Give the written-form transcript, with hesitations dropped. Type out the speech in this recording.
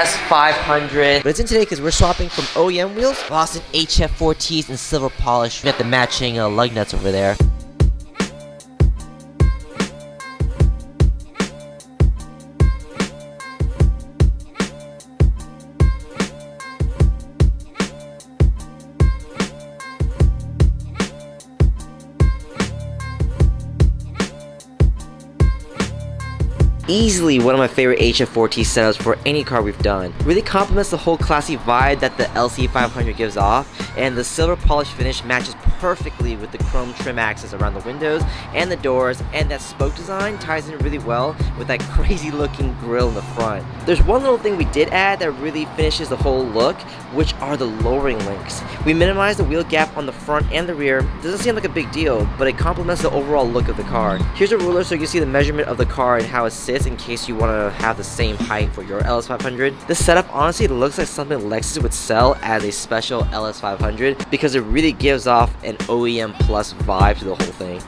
LS500. But it's in today because we're swapping from OEM wheels, Vossen HF4-Ts in silver polish. We got the matching lug nuts over there. Easily one of my favorite HF4-T setups for any car we've done. Really complements the whole classy vibe that the LC500 gives off, and the silver polish finish matches perfectly with the chrome trim axis around the windows and the doors, and that spoke design ties in really well with that crazy looking grille in the front. There's one little thing we did add that really finishes the whole look, which are the lowering links. We minimized the wheel gap on the front and the rear. Doesn't seem like a big deal, but it complements the overall look of the car. Here's a ruler so you can see the measurement of the car and how it sits in case you want to have the same height for your LS500. This setup honestly looks like something Lexus would sell as a special LS500 because it really gives off an OEM plus vibe to the whole thing.